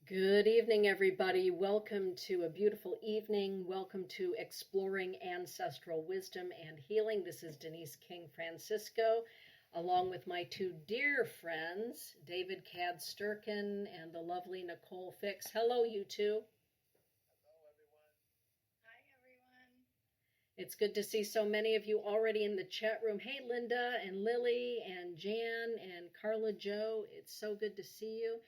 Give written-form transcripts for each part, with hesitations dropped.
Good evening, everybody. Welcome to a beautiful evening. Welcome to Exploring Ancestral Wisdom and Healing. This is Denise King Francisco, along with my two dear friends, David Cad Sturkin and the lovely Nicole Fix. Hello, you two. Hello, everyone. Hi, everyone. It's good to see so many of you already in the chat room. Hey, Linda and Lily and Jan and Carla Joe. It's so good to see you.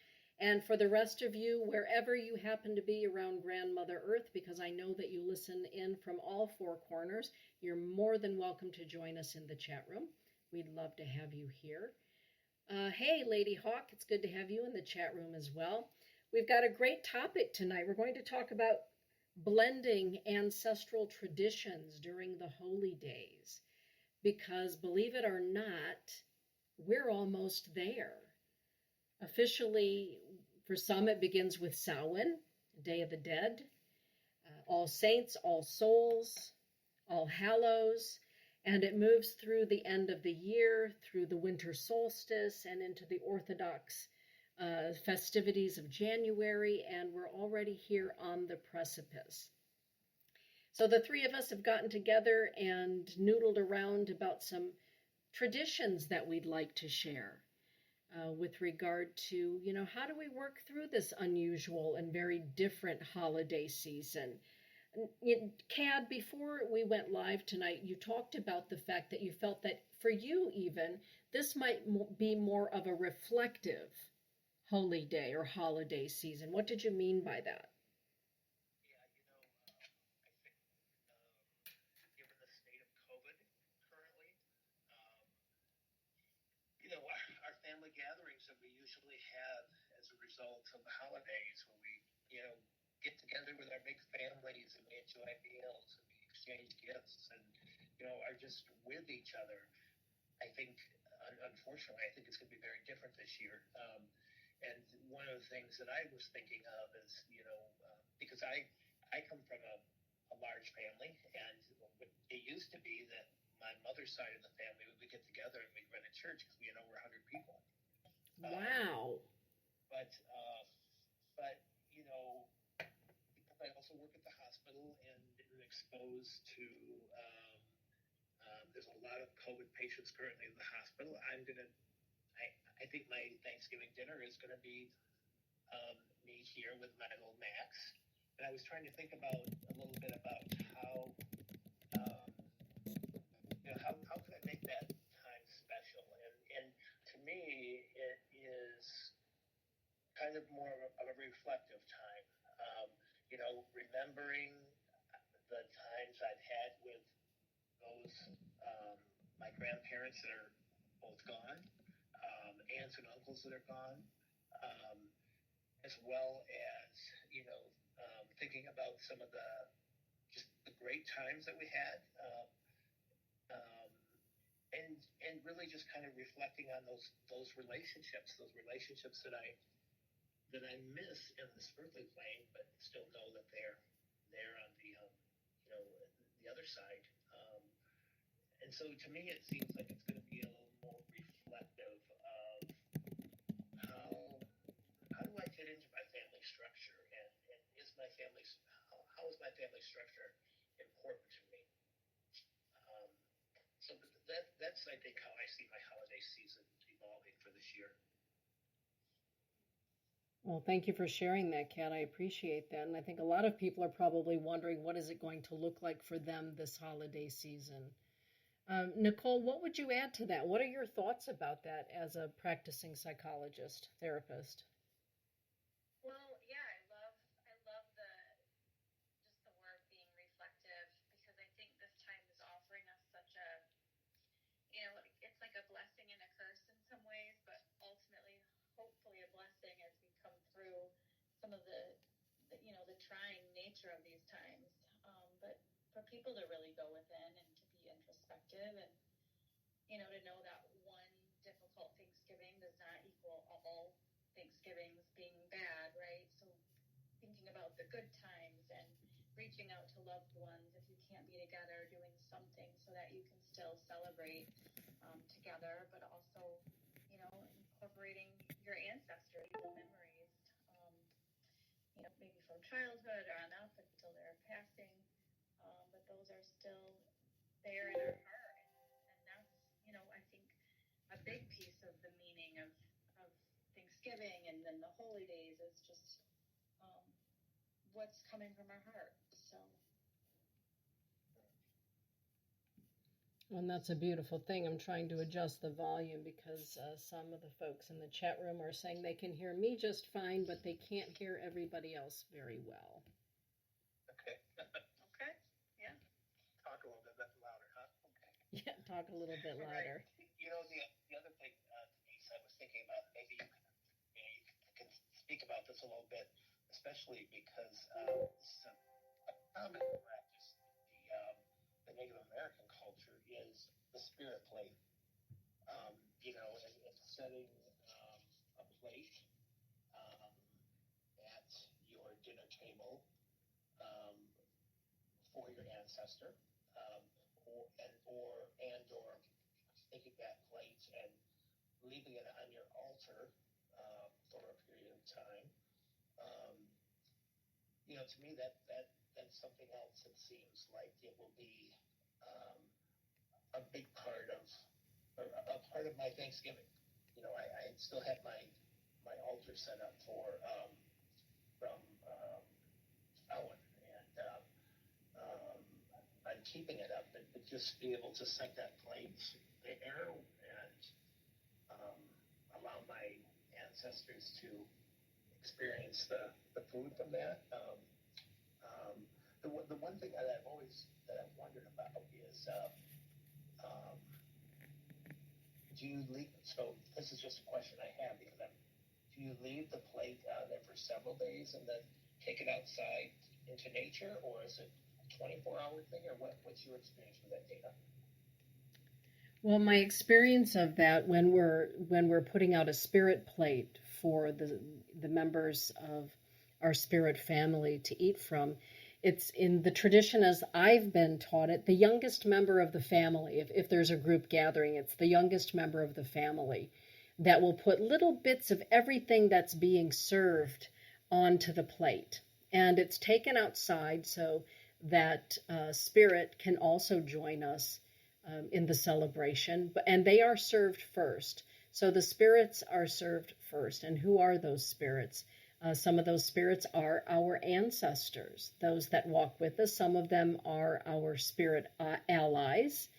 And for the rest of you, wherever you happen to be around Grandmother Earth, because I know that you listen in from all four corners, you're more than welcome to join us in the chat room. We'd love to have you here. Hey, Lady Hawk, it's good to have you in the chat room as well. We've got a great topic tonight. We're going to talk about blending ancestral traditions during the holy days, because believe it or not, we're almost there. Officially, for some, it begins with Samhain, Day of the Dead, All Saints, All Souls, All Hallows, and it moves through the end of the year, through the winter solstice, and into the Orthodox festivities of January, and we're already here on the precipice. So the three of us have gotten together and noodled around about some traditions that we'd like to share. With regard to, how do we work through this unusual and very different holiday season? Cad, before we went live tonight, you talked about the fact that you felt that for you even, this might be more of a reflective holy day or holiday season. What did you mean by that? Yeah, I think given the state of COVID currently, um, our family gatherings that we usually have as a result of the holidays when we, get together with our big families and we enjoy meals and we exchange gifts and, are just with each other. I think, unfortunately, I think it's going to be very different this year. And one of the things that I was thinking of is, because I come from a large family, and it used to be that my mother's side of the family, we would get together and we'd rent a church because we had over 100 people. Wow. But because I also work at the hospital and am exposed to, there's a lot of COVID patients currently in the hospital. I think my Thanksgiving dinner is going to be me here with my little Max. And I was trying to think about a little bit about how how can I make that time special? And to me, it is kind of more of a reflective time. Remembering the times I've had with those my grandparents that are both gone, aunts and uncles that are gone, as well as thinking about some of the great times that we had. And really just kind of reflecting on those relationships that I miss in this earthly plane, but still know that they're there on the other side. And so to me, it seems like it's going to be a little more reflective of how do I fit into my family structure, and is my family how is my family structure important to me? So that's I think how I see my holiday season evolving for this year. Well, thank you for sharing that, Kat. I appreciate that. And I think a lot of people are probably wondering what is it going to look like for them this holiday season. Nicole, what would you add to that? What are your thoughts about that as a practicing psychologist, therapist? Well, yeah, I love the word being reflective, because I think this time is offering us such a, it's like a blessing and a curse in some ways, but ultimately, hopefully, a blessing as we come through some of the trying nature of these times. But for people to really go within and to be introspective, and to know that one difficult Thanksgiving does not equal all Thanksgivings being bad, right? So thinking about the good times and reaching out to loved ones if you can't be together, doing something so that you can still celebrate together, but also, incorporating your ancestors' memories. maybe from childhood on up until their passing, but those are still there in our heart, and that's, I think a big piece of the meaning of Thanksgiving and then the holy days is just what's coming from our heart. So. And that's a beautiful thing. I'm trying to adjust the volume because some of the folks in the chat room are saying they can hear me just fine, but they can't hear everybody else very well. Okay. Okay. Yeah. Talk a little bit louder, huh? Okay. Yeah, talk a little bit louder. Right. The other thing, Denise, I was thinking about, maybe you can speak about this a little bit, especially because this is a common practice in the Native American culture is the spirit plate. And setting a plate at your dinner table um, for your ancestor, or taking that plate and leaving it on your altar for a period of time. To me that's something else that seems like it will be a big part of, or a part of my Thanksgiving. I still have my altar set up from Owen, and I'm keeping it up, but just be able to set that plate there and allow my ancestors to experience the food from that. The one thing that I've wondered about is do you leave? So this is just a question I have, because do you leave the plate there for several days and then take it outside into nature, or is it a 24-hour thing, or what's your experience with that, Dana? Well, my experience of that, when we're putting out a spirit plate for the members of our spirit family to eat from, it's in the tradition as I've been taught it, the youngest member of the family, if there's a group gathering, it's the youngest member of the family that will put little bits of everything that's being served onto the plate. And it's taken outside so that spirit can also join us in the celebration, and they are served first. So the spirits are served first. And who are those spirits? Some of those spirits are our ancestors, those that walk with us. Some of them are our spirit allies.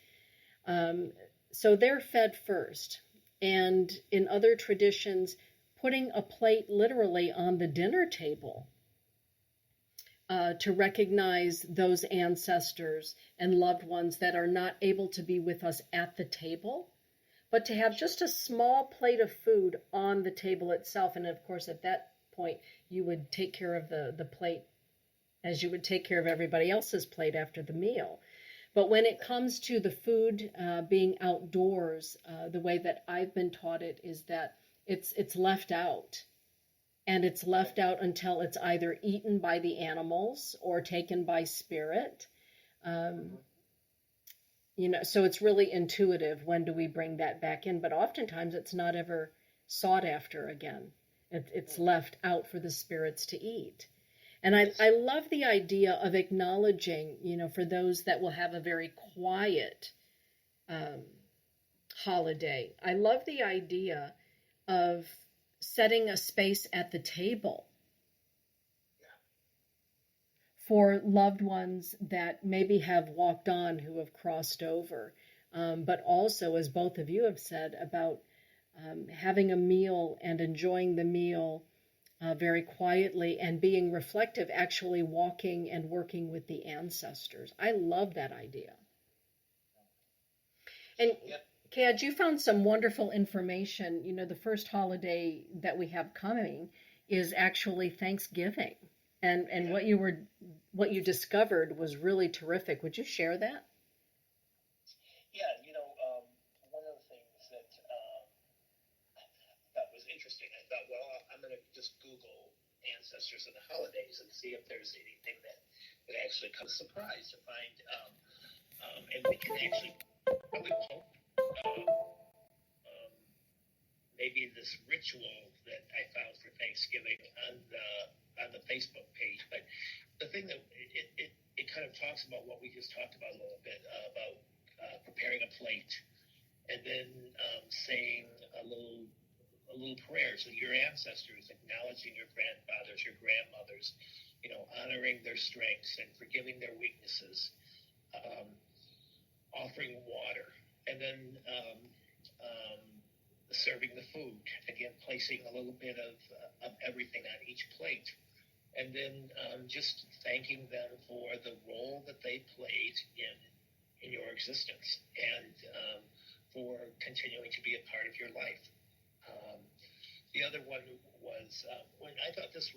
So they're fed first. And in other traditions, putting a plate literally on the dinner table to recognize those ancestors and loved ones that are not able to be with us at the table, but to have just a small plate of food on the table itself. And of course, at that point, you would take care of the plate as you would take care of everybody else's plate after the meal. But when it comes to the food being outdoors, the way that I've been taught it is that it's left out. And it's left out until it's either eaten by the animals or taken by spirit. So it's really intuitive. When do we bring that back in? But oftentimes it's not ever sought after again. It's left out for the spirits to eat. And I love the idea of acknowledging, for those that will have a very quiet holiday, I love the idea of setting a space at the table for loved ones that maybe have walked on, who have crossed over, but also, as both of you have said, about having a meal and enjoying the meal very quietly and being reflective, actually walking and working with the ancestors. I love that idea. And Cad, you found some wonderful information. The first holiday that we have coming is actually Thanksgiving. And what you discovered was really terrific. Would you share that? Yeah, one of the things that that was interesting, I thought, well, I'm going to just Google ancestors and the holidays and see if there's anything that actually comes surprise to find. And we can actually probably maybe this ritual that I found for Thanksgiving on on the Facebook page. But the thing that it kind of talks about what we just talked about a little bit about preparing a plate, and then saying a little prayer to your ancestors, acknowledging your grandfathers, your grandmothers, honoring their strengths and forgiving their weaknesses, offering water, and then serving the food. Again, placing a little bit of everything on each plate, and then just thanking them for the role that they played in your existence, and for continuing to be a part of your life. The other one was when I thought this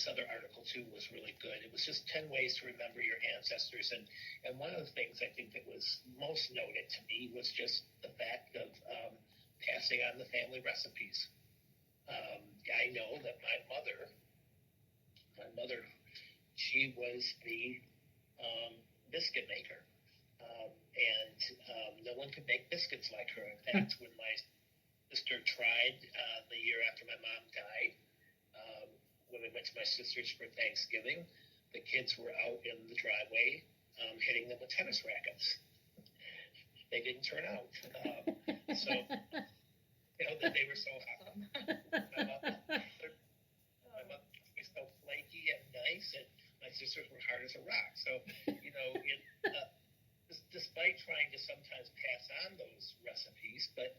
other article too was really good. It was just 10 ways to remember your ancestors, and one of the things I think that was most noted to me was just the fact of passing on the family recipes. I know that my mother, she was the biscuit maker, and no one could make biscuits like her. In fact, when my sister tried the year after my mom died, when we went to my sister's for Thanksgiving, the kids were out in the driveway hitting them with tennis rackets. They didn't turn out. So, that they were so happy. My mother was so flaky and nice, and my sisters were hard as a rock. So, despite trying to sometimes pass on those recipes, but,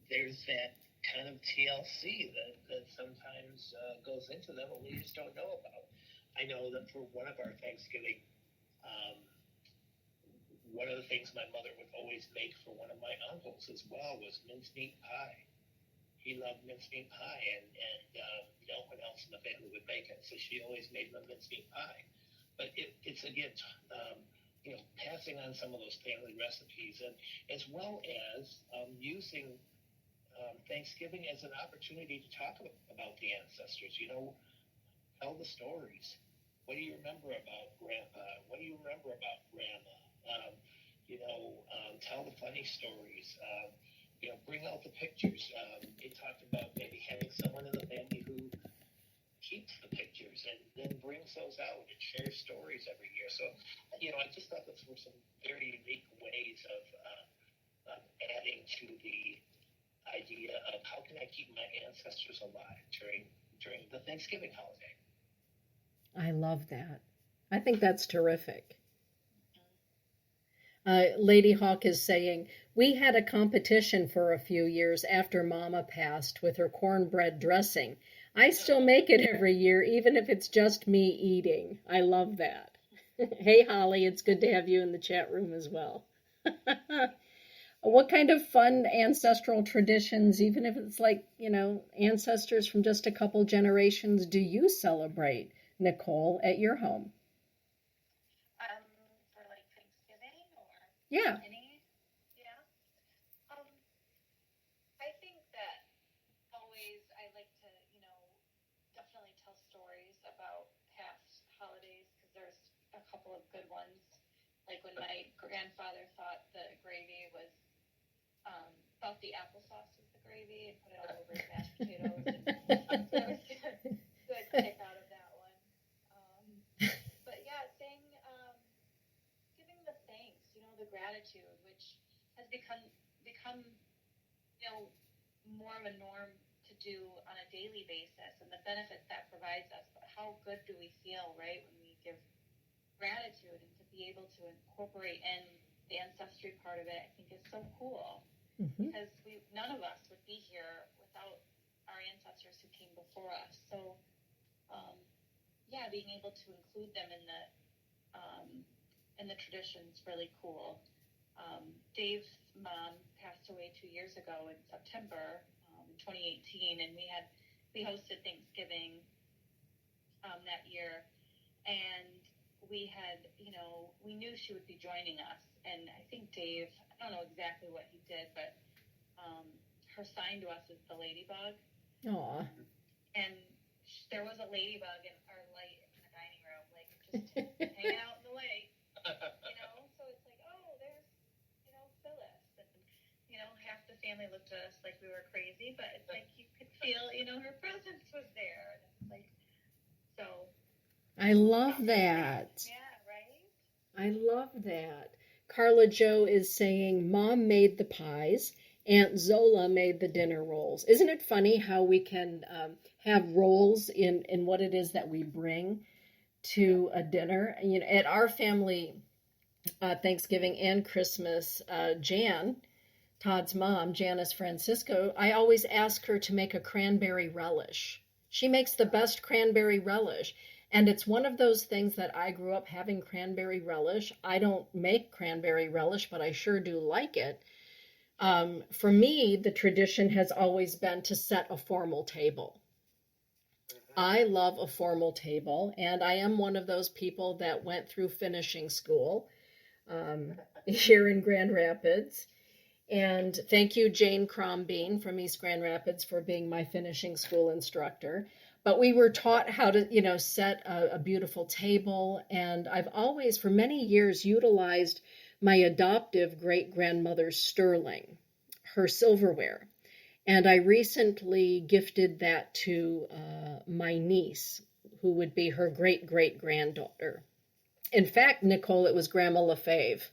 there's that kind of TLC that sometimes goes into them and we just don't know about. I know that for one of our Thanksgiving, one of the things my mother would always make for one of my uncles as well was mincemeat pie. He loved mincemeat pie, and no one else in the family would make it, so she always made him a mincemeat pie. But it's again, passing on some of those family recipes, and as well as using Thanksgiving as an opportunity to talk about the ancestors. Tell the stories. What do you remember about Grandpa? What do you remember about Grandma? Tell the funny stories. Bring out the pictures. It talked about maybe having someone in the family who keeps the pictures and then brings those out and shares stories every year. So, I just thought those were some very unique ways of adding to the idea of how can I keep my ancestors alive during the Thanksgiving holiday. I love that. I think that's terrific. Lady Hawk is saying, we had a competition for a few years after Mama passed with her cornbread dressing. I still make it every year, even if it's just me eating. I love that. Hey, Holly, it's good to have you in the chat room as well. What kind of fun ancestral traditions, even if it's like, ancestors from just a couple generations, do you celebrate, Nicole, at your home? For like Thanksgiving or Yeah. any? Yeah. I think that always I like to, definitely tell stories about past holidays because there's a couple of good ones. Like when my grandfather thought the gravy was, thought the applesauce was the gravy and put it all over his mashed potatoes. So that was good kick out of that one. But yeah, giving the thanks, the gratitude, which has become, more of a norm to do on a daily basis, and the benefits that provides us. But how good do we feel, right, when we give gratitude, and to be able to incorporate in the ancestry part of it, I think is so cool. Mm-hmm. Because none of us would be here without our ancestors who came before us. So, being able to include them in the traditions really cool. Dave's mom passed away 2 years ago in September, 2018, and we hosted Thanksgiving that year, and we had, we knew she would be joining us, and I think Dave, I don't know exactly what he did, but her sign to us is the ladybug. Aww. And there was a ladybug in our light in the dining room, like just hanging out in the light, So it's like, oh, there's, Phyllis, and half the family looked at us like we were crazy, but it's like you could feel, her presence was there. Like, so. I love that. Yeah, right? I love that. Carla Joe is saying, Mom made the pies. Aunt Zola made the dinner rolls. Isn't it funny how we can have roles in what it is that we bring to a dinner? You know, at our family Thanksgiving and Christmas, Jan, Todd's mom, Janice Francisco, I always ask her to make a cranberry relish. She makes the best cranberry relish. And it's one of those things that I grew up having cranberry relish. I don't make cranberry relish, but I sure do like it. For me, the tradition has always been to set a formal table. I love a formal table, and I am one of those people that went through finishing school here in Grand Rapids. And thank you, Jane Crombean from East Grand Rapids, for being my finishing school instructor. But we were taught how to, set a beautiful table. And I've always, for many years, utilized my adoptive great-grandmother's sterling, her silverware. And I recently gifted that to my niece, who would be her great-great-granddaughter. In fact, Nicole, it was Grandma LaFave.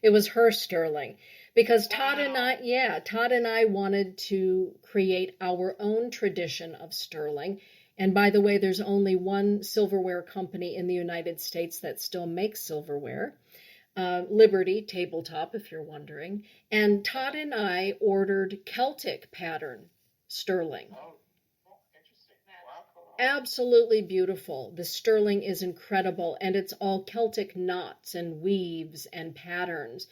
It was her sterling, because Todd and I wanted to create our own tradition of sterling. And by the way, there's only one silverware company in the United States that still makes silverware, Liberty Tabletop, if you're wondering. And Todd and I ordered Celtic pattern sterling. Oh, interesting. Wow. Absolutely beautiful. The sterling is incredible, and it's all Celtic knots and weaves and patterns.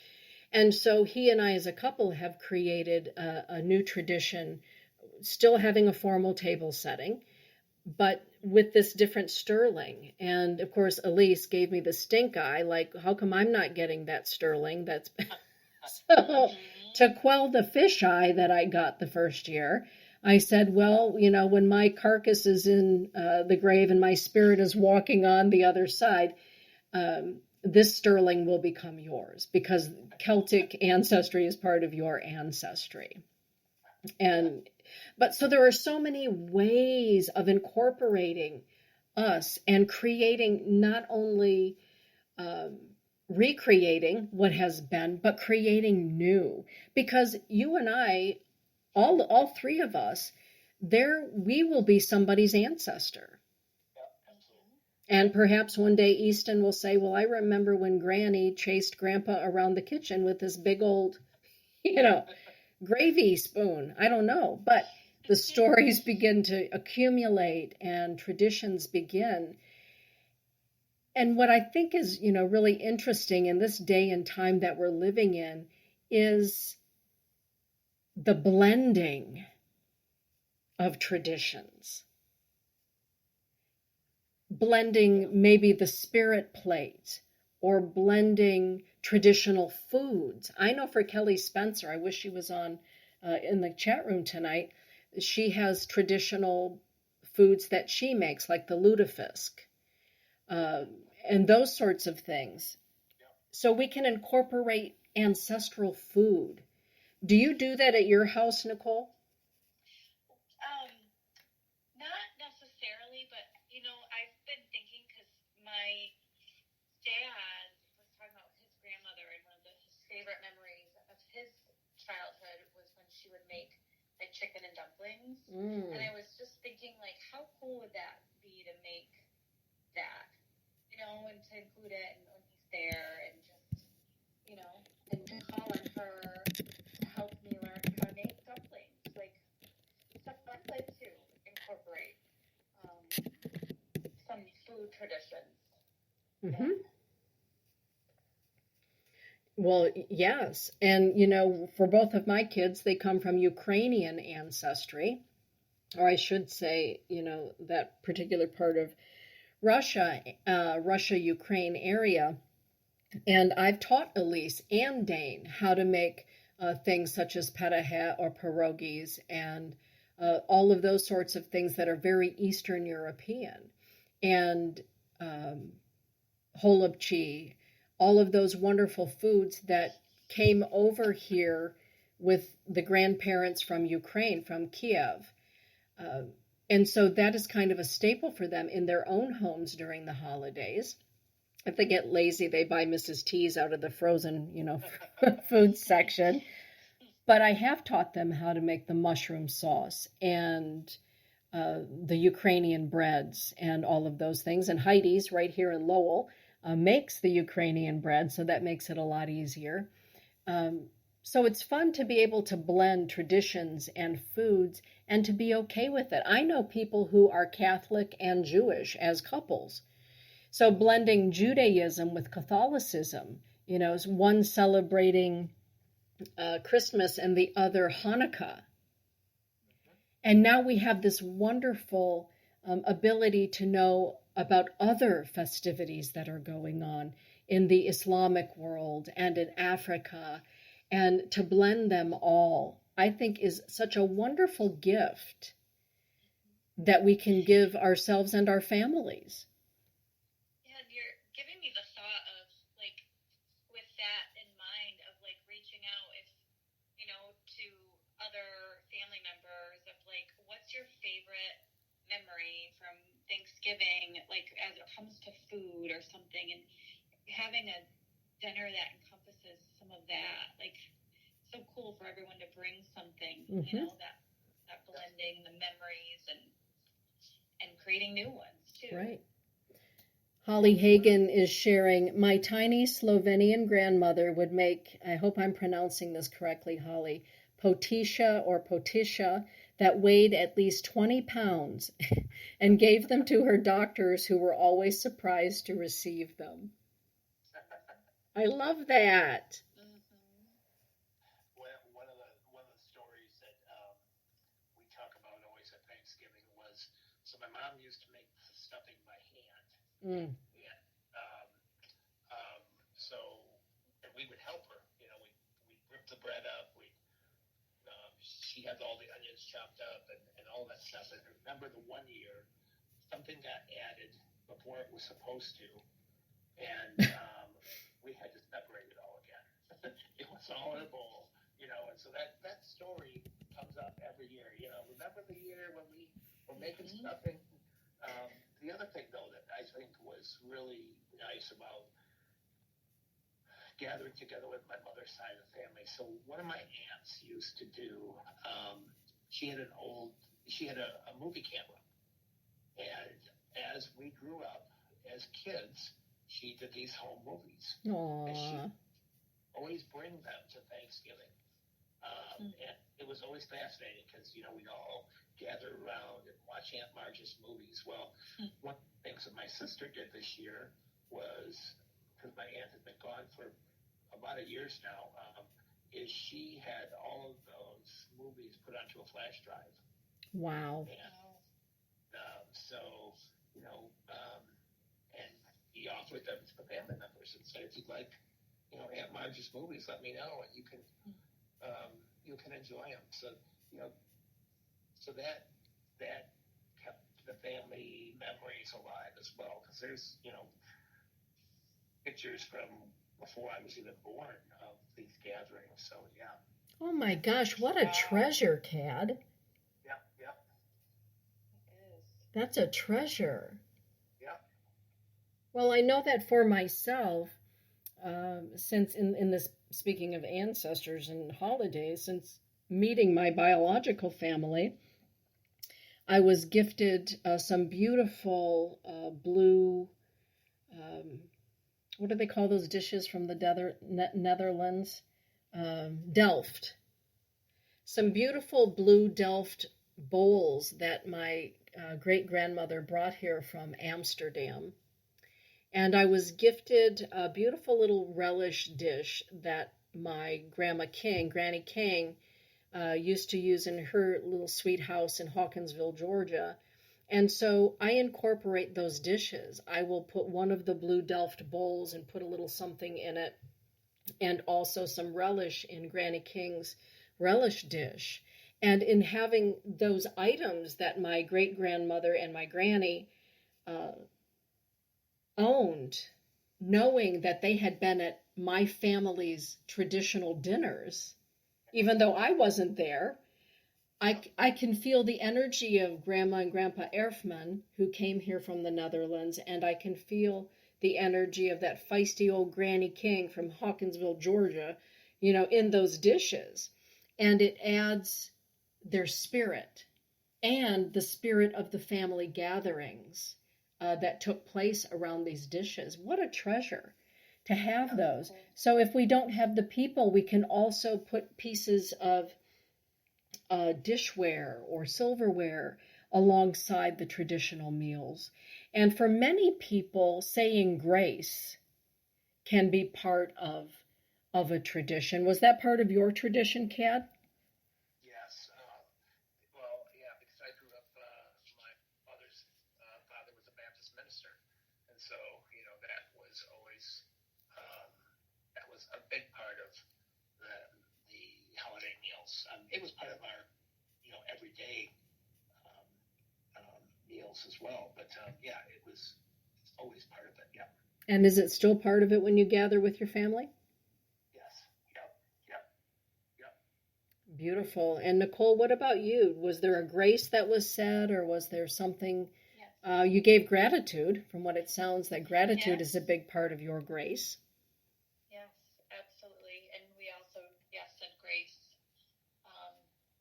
And so he and I as a couple have created a new tradition, still having a formal table setting, but with this different sterling. And of course, Elise gave me the stink eye, like, how come I'm not getting that sterling? That's so to quell the fish eye that I got the first year, I said, well, when my carcass is in the grave and my spirit is walking on the other side, this sterling will become yours, because Celtic ancestry is part of your ancestry. But so there are so many ways of incorporating us and creating, not only recreating what has been, but creating new. Because you and I, all three of us, we will be somebody's ancestor. And perhaps one day Easton will say, well, I remember when Granny chased Grandpa around the kitchen with this big old, gravy spoon. I don't know. But the stories begin to accumulate and traditions begin. And what I think is, really interesting in this day and time that we're living in is the blending of traditions. Blending maybe the spirit plate, or blending traditional foods. I know for Kelly Spencer, I wish she was on in the chat room tonight, she has traditional foods that she makes, like the lutefisk, and those sorts of things. So we can incorporate ancestral food. Do you do that at your house, Nicole? Not necessarily, but I've been thinking, because my dad was talking about his grandmother, and one of his favorite memories of his childhood was when she would make like chicken and dumplings. And I was just thinking, like, how cool would that be to make that, and to include it and when he's there, and just, and to call on her to help me learn how to make dumplings, like stuff I'd like to incorporate some food traditions. Mm-hmm. Well, yes. And, for both of my kids, they come from Ukrainian ancestry, or I should say, that particular part of Russia, Ukraine area. And I've taught Elise and Dane how to make things such as perahe or pierogies, and all of those sorts of things that are very Eastern European. And holubchi, all of those wonderful foods that came over here with the grandparents from Ukraine, from Kiev. Uh, and so that is kind of a staple for them in their own homes during the holidays. If they get lazy, they buy Mrs. T's out of the frozen, food section. But I have taught them how to make the mushroom sauce and the Ukrainian breads and all of those things. And Heidi's right here in Lowell makes the Ukrainian bread, so that makes it a lot easier. So it's fun to be able to blend traditions and foods and to be okay with it. I know people who are Catholic and Jewish as couples. So blending Judaism with Catholicism, is one celebrating Christmas and the other Hanukkah. And now we have this wonderful ability to know about other festivities that are going on in the Islamic world and in Africa, and to blend them all, I think, is such a wonderful gift that we can give ourselves and our families. Yeah, you're giving me the thought of, like, with that in mind, of, like, reaching out to other family members of, like, what's your favorite memory from Thanksgiving, like, as it comes to food or something, and having a dinner that encompasses some of that, like, so cool for everyone to bring something, that blending the memories and creating new ones too. Right. Holly Hagen is sharing, my tiny Slovenian grandmother would make, I hope I'm pronouncing this correctly, Holly, potisha that weighed at least 20 pounds and gave them to her doctors, who were always surprised to receive them. I love that. One of the stories that we talk about always at Thanksgiving was, so my mom used to make stuffing by hand. Mm. Yeah. So, and we would help her. We'd rip the bread up. She had all the onions chopped up and all that stuff. And I remember the one year, something got added before it was supposed to, and we had to separate it all again. It was all in a bowl, and so that story comes up every year. Remember the year when we were making stuffing? The other thing, though, that I think was really nice about gathering together with my mother's side of the family. So one of my aunts used to do, she had a movie camera. And as we grew up as kids, she did these home movies. Aww. And she always bring them to Thanksgiving. And it was always fascinating because, we'd all gather around and watch Aunt Marge's movies. Well, one of the things that my sister did this year was, because my aunt had been gone for about a year now, is she had all of those movies put onto a flash drive. Wow. And and he offered them to the family members and said, if you'd like, Aunt Marge's movies, let me know, and you can enjoy them. So, so that kept the family memories alive as well, because there's, pictures from before I was even born of these gatherings. So, yeah. Oh my gosh, what a treasure, Cad. Yeah. It is. That's a treasure. Yeah. Well, I know that for myself, since in this, speaking of ancestors and holidays, since meeting my biological family, I was gifted some beautiful blue, what do they call those dishes from the Netherlands? Delft. Some beautiful blue Delft bowls that my great-grandmother brought here from Amsterdam. And I was gifted a beautiful little relish dish that my Granny King, used to use in her little sweet house in Hawkinsville, Georgia. And so I incorporate those dishes. I will put one of the blue Delft bowls and put a little something in it, and also some relish in Granny King's relish dish. And in having those items that my great-grandmother and my granny owned, knowing that they had been at my family's traditional dinners, even though I wasn't there. I can feel the energy of Grandma and Grandpa Erfman, who came here from the Netherlands, and I can feel the energy of that feisty old Granny King from Hawkinsville, Georgia, in those dishes. And it adds their spirit and the spirit of the family gatherings that took place around these dishes. What a treasure to have those. So if we don't have the people, we can also put pieces of dishware or silverware alongside the traditional meals. And for many people, saying grace can be part of a tradition. Was that part of your tradition, Kat? Yes. Well, yeah, because I grew up, my mother's father was a Baptist minister. And so, that was always, um, that was a big part of the, the holiday meals. It was part of our, everyday um, meals as well. But yeah, it's always part of it. Yeah. And is it still part of it when you gather with your family? Yes. Yep. Yep. Yep. Beautiful. And Nicole, what about you? Was there a grace that was said, or was there something? Yes. You gave gratitude, from what it sounds, that gratitude Yes. is a big part of your grace. Yes, absolutely. And we also, yes, said grace.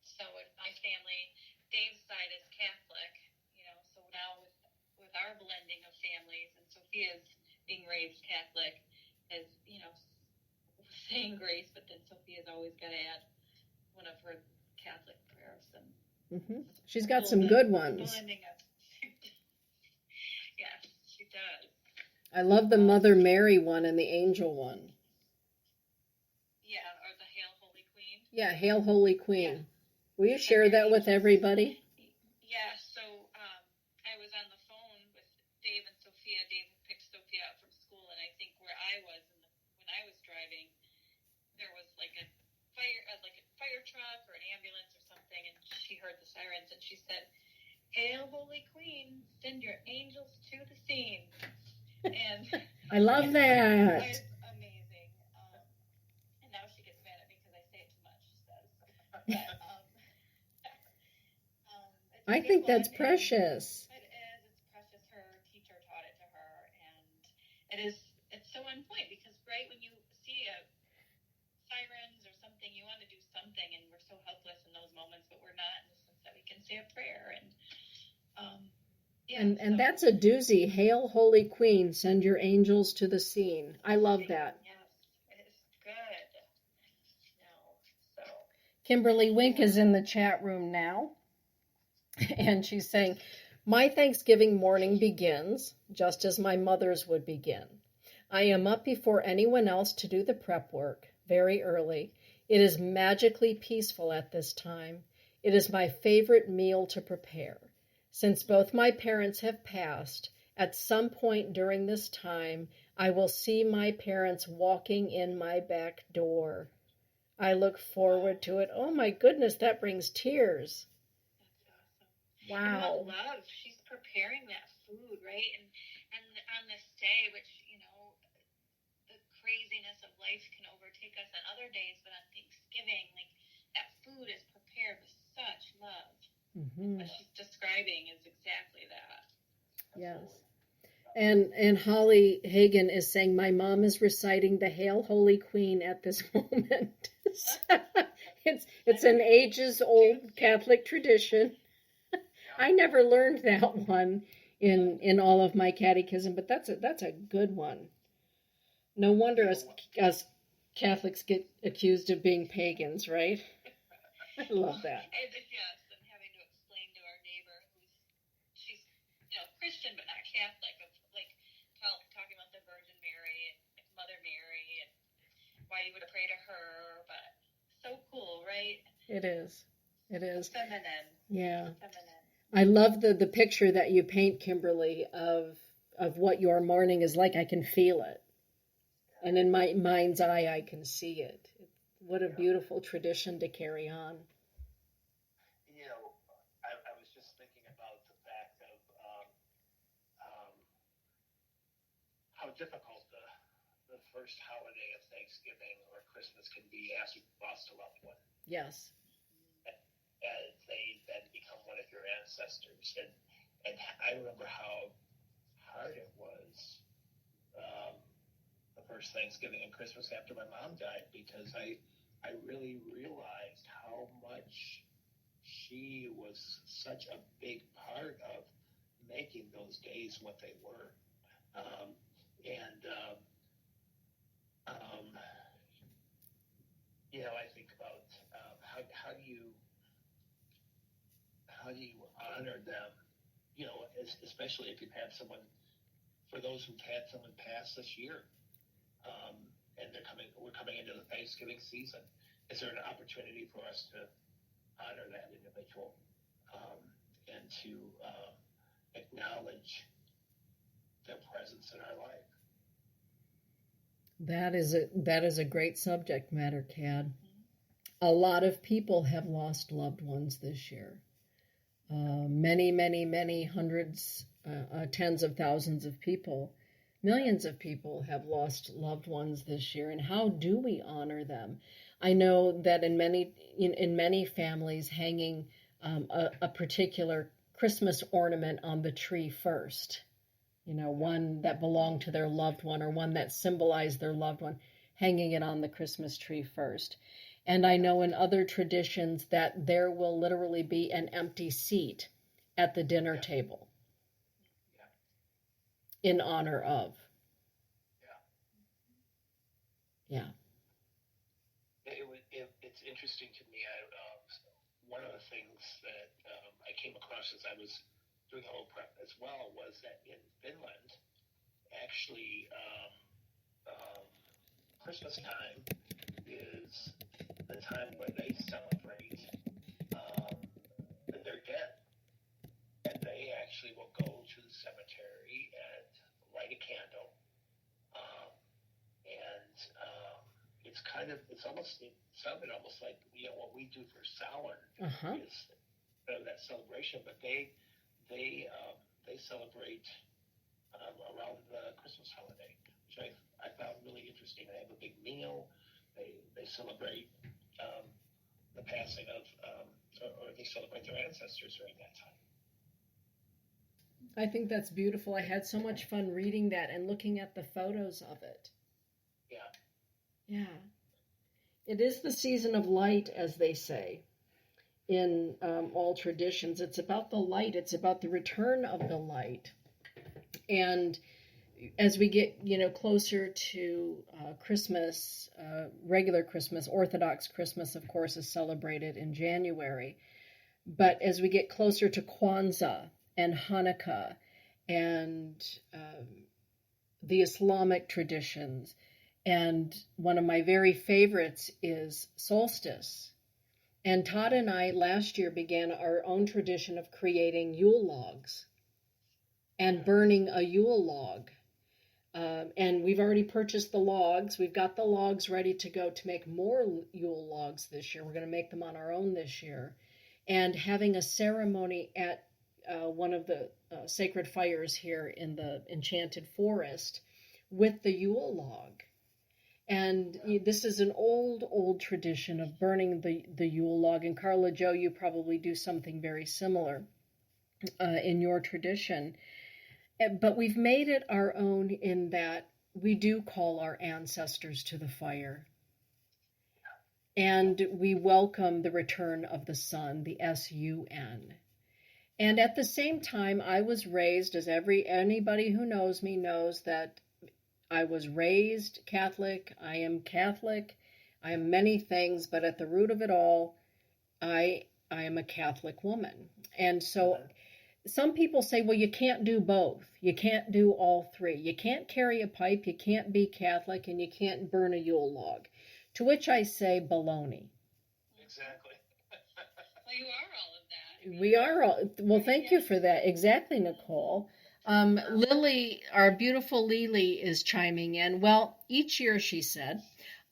So in my family, Dave's side is Catholic, so now with our blending of families and Sophia's being raised Catholic is, saying grace, but then Sophia's always got to add one of her Catholic prayers. And She's got some good ones. Blending of, yes, she does. I love the Mother Mary one and the Angel one. Yeah, or the Hail Holy Queen. Yeah, Hail Holy Queen. Yeah. Will you share that with everybody? Yeah, so I was on the phone with Dave and Sophia. Dave picked Sophia up from school, and I think where I was when I was driving, there was like a fire truck or an ambulance or something, and she heard the sirens, and she said, "Hail, Holy Queen, send your angels to the scene." And I love that. It's amazing. And now she gets mad at me because I say it too much. She says, but I think that's precious. It is. It's precious. Her teacher taught it to her, and it's so on point because right when you see sirens or something, you want to do something, and we're so helpless in those moments, but we're not in the sense that we can say a prayer and. Yeah, and that's a doozy. Hail, Holy Queen, send your angels to the scene. I love that. Yes, it's good. No, so. Kimberly Wink is in the chat room now, and she's saying, "My Thanksgiving morning begins just as my mother's would begin. I am up before anyone else to do the prep work, very early. It is magically peaceful at this time. It is my favorite meal to prepare. Since both my parents have passed, at some point during this time, I will see my parents walking in my back door. I look forward to it." Oh my goodness, that brings tears. That's awesome. Wow. And what love. She's preparing that food, right? And on this day, which, the craziness of life can overtake us on other days, but on Thanksgiving, like, that food is prepared with such love. Mm-hmm. What she's describing is exactly that. Yes. And Holly Hagan is saying, "My mom is reciting the Hail Holy Queen at this moment." It's an ages old Catholic tradition. I never learned that one in all of my catechism, but that's a good one. No wonder us Catholics get accused of being pagans, right? I love that. And yes, and having to explain to our neighbor she's Christian but not Catholic, of like talking about the Virgin Mary and Mother Mary and why you would pray to her, but so cool, right? It is. It is. Feminine. Yeah. Feminine. I love the picture that you paint, Kimberly, of what your morning is like. I can feel it. And in my mind's eye, I can see it. What a beautiful tradition to carry on. I was just thinking about the fact of how difficult the first holiday of Thanksgiving or Christmas can be as you lost a loved one. Yes. as they then become one of your ancestors. And I remember how hard it was the first Thanksgiving and Christmas after my mom died, because I really realized how much she was such a big part of making those days what they were. Um, and um, you know, I think about how do you honor them? You know, especially if you've had someone. For those who've had someone pass this year, um, and we're coming into the Thanksgiving season. Is there an opportunity for us to honor that individual, and to acknowledge their presence in our life? That is a great subject matter, Cad. A lot of people have lost loved ones this year. Many hundreds, tens of thousands of people, millions of people have lost loved ones this year. And how do we honor them? I know that in many families, hanging a particular Christmas ornament on the tree first, one that belonged to their loved one or one that symbolized their loved one, hanging it on the Christmas tree first. And I know in other traditions that there will literally be an empty seat at the dinner table in honor of. Yeah. It's interesting to me. One of the things that I came across as I was doing a whole prep as well was that in Finland, actually, Christmas time is the time where they celebrate their dead, and they actually will go to the cemetery and light a candle, and it sounded almost like what we do for Samhain is that celebration, but they celebrate around the Christmas holiday, which I found really interesting. They have a big meal. They celebrate the passing of, or they celebrate their ancestors during that time. I think that's beautiful. I had so much fun reading that and looking at the photos of it. Yeah. Yeah. It is the season of light, as they say in all traditions. It's about the light. It's about the return of the light. And as we get, closer to Christmas, regular Christmas, Orthodox Christmas, of course, is celebrated in January. But as we get closer to Kwanzaa and Hanukkah and the Islamic traditions, and one of my very favorites is solstice. And Todd and I last year began our own tradition of creating Yule logs and burning a Yule log. And we've already purchased the logs. We've got the logs ready to go to make more Yule logs this year. We're going to make them on our own this year. And having a ceremony at one of the sacred fires here in the Enchanted Forest with the Yule log. And this is an old tradition of burning the Yule log. And Carla Jo, you probably do something very similar in your tradition. But we've made it our own in that we do call our ancestors to the fire. And we welcome the return of the sun, the S-U-N. And at the same time, I was raised, as anybody who knows me knows, that I was raised Catholic. I am Catholic. I am many things, but at the root of it all, I am a Catholic woman. And so some people say, well, you can't do both. You can't do all three. You can't carry a pipe, you can't be Catholic, and you can't burn a Yule log. To which I say, baloney. Exactly. Well, you are all of that. We are all, well, thank you for that. Exactly, Nicole. Lily, our beautiful Lily, is chiming in. Well, each year, she said,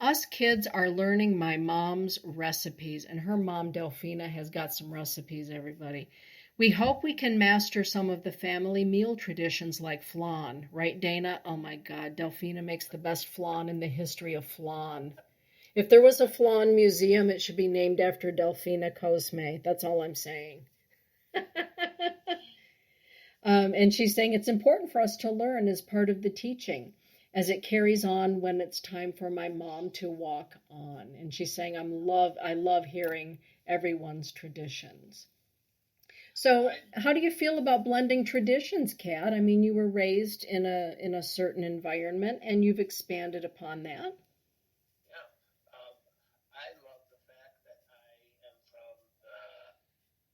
us kids are learning my mom's recipes, and her mom, Delphina, has got some recipes, everybody. We hope we can master some of the family meal traditions like flan. Right, Dana? Oh, my God. Delphina makes the best flan in the history of flan. If there was a flan museum, it should be named after Delphina Cosme. That's all I'm saying. And she's saying it's important for us to learn as part of the teaching as it carries on when it's time for my mom to walk on. And she's saying I love hearing everyone's traditions. So, how do you feel about blending traditions, Kat? I mean, you were raised in a certain environment, and you've expanded upon that. Yeah. I love the fact that I am from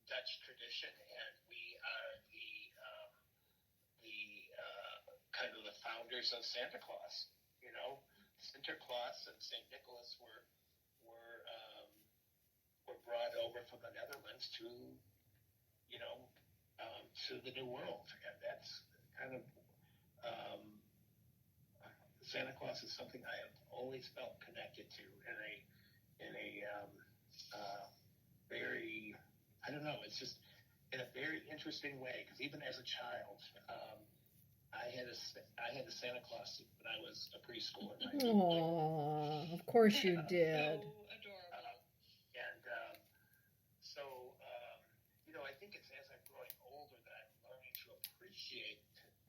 Dutch tradition, and we are the kind of the founders of Santa Claus. You know, Santa Claus and Saint Nicholas were were brought over from the Netherlands to you know to the New World, and that's kind of um, Santa Claus is something I have always felt connected to in a uh, very I don't know. It's just in a very interesting way because even as a child, I had a Santa Claus suit when I was a preschooler. Aww, of course you did. So adorable. And so, I think it's as I'm growing older that I'm learning to appreciate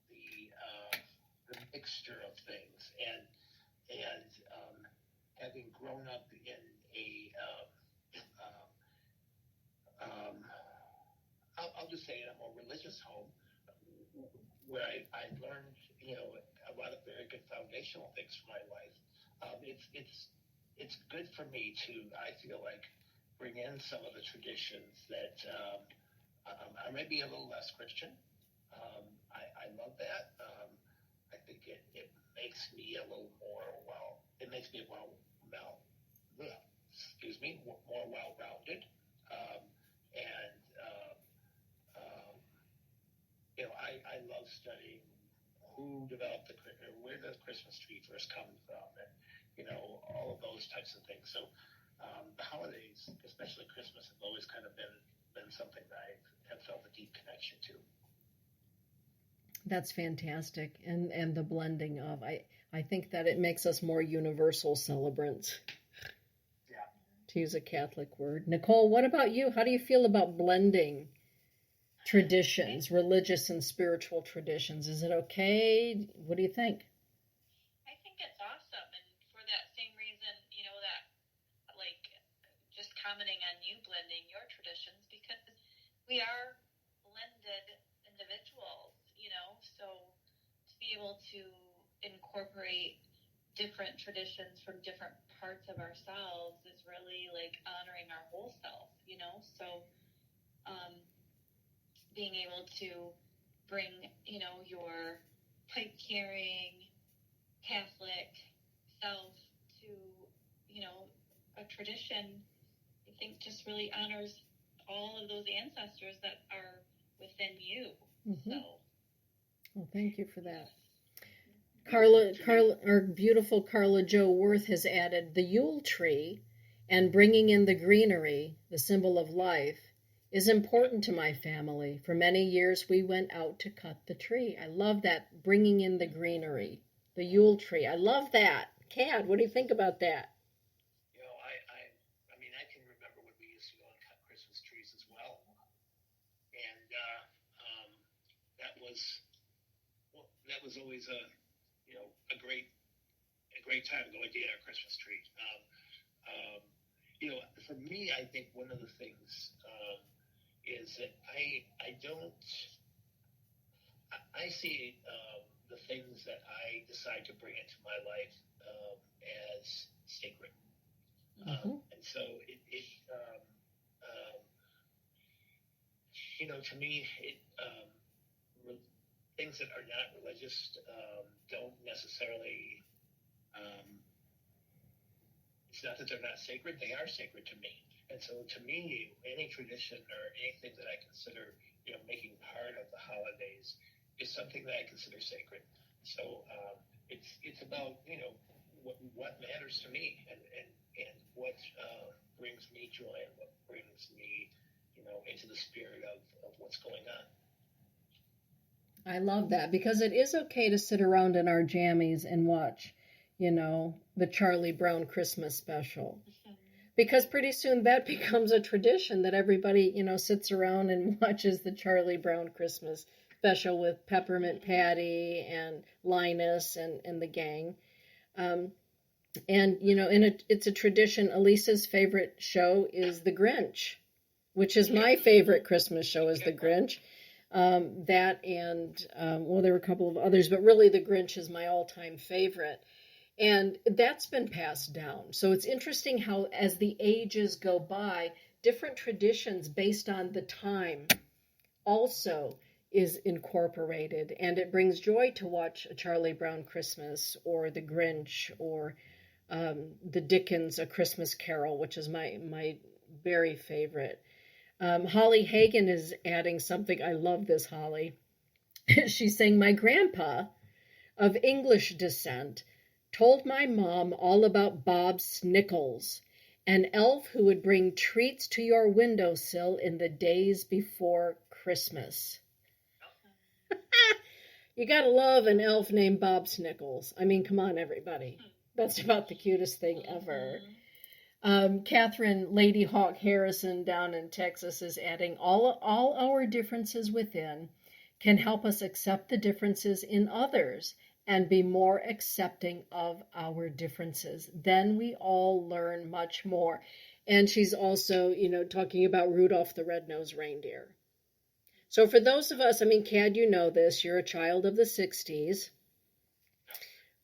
the mixture of things, and having grown up in a um, um, I'll just say in a more religious home where I learned, a lot of very good foundational things for my life. It's good for me to, I feel like, bring in some of the traditions that are maybe a little less Christian. I love that. I think it makes me a little more it makes me more well-rounded. And I love studying who developed or where the Christmas tree first come from, and all of those types of things. So the holidays, especially Christmas, have always kind of been something that I have felt a deep connection to. That's fantastic, and the blending of I think that it makes us more universal celebrants. Yeah. To use a Catholic word. Nicole, what about you? How do you feel about blending traditions, religious and spiritual traditions? Is it okay? What do you think? I think it's awesome, and for that same reason, that like just commenting on you blending your traditions because we are blended individuals, so to be able to incorporate different traditions from different parts of ourselves is really like honoring our whole self, so being able to bring, your pipe carrying Catholic self to, a tradition, I think just really honors all of those ancestors that are within you. Mm-hmm. So, well, thank you for that. Carla, our beautiful Carla Jo Worth has added the Yule tree and bringing in the greenery, the symbol of life, is important to my family. For many years, we went out to cut the tree. I love that, bringing in the greenery, the Yule tree. I love that. Cad, what do you think about that? I mean, I can remember when we used to go and cut Christmas trees as well, and that was always a great time going to get our Christmas tree. For me, I think one of the things is that I see the things that I decide to bring into my life as sacred. And so to me, things that are not religious don't necessarily. It's not that they're not sacred; they are sacred to me. And so, to me, any tradition or anything that I consider, making part of the holidays, is something that I consider sacred. So it's about what matters to me and what brings me joy and what brings me into the spirit of what's going on. I love that because it is okay to sit around in our jammies and watch, the Charlie Brown Christmas special. Because pretty soon that becomes a tradition that everybody, sits around and watches the Charlie Brown Christmas special with Peppermint Patty and Linus and the gang. And, it's a tradition. Elisa's favorite show is The Grinch, which is my favorite Christmas show is The Grinch. That and, there were a couple of others, but really The Grinch is my all-time favorite. And that's been passed down. So it's interesting how as the ages go by, different traditions based on the time also is incorporated. And it brings joy to watch a Charlie Brown Christmas or The Grinch or the Dickens A Christmas Carol, which is my very favorite. Holly Hagan is adding something. I love this, Holly. She's saying, my grandpa of English descent told my mom all about Bob Snickles, an elf who would bring treats to your windowsill in the days before Christmas. You gotta love an elf named Bob Snickles. I mean, come on, everybody. That's about the cutest thing ever. Catherine Lady Hawk Harrison down in Texas is adding, all our differences within can help us accept the differences in others and be more accepting of our differences. Then we all learn much more. And she's also, talking about Rudolph the Red-Nosed Reindeer. So for those of us, Cad, you know this, you're a child of the 60s.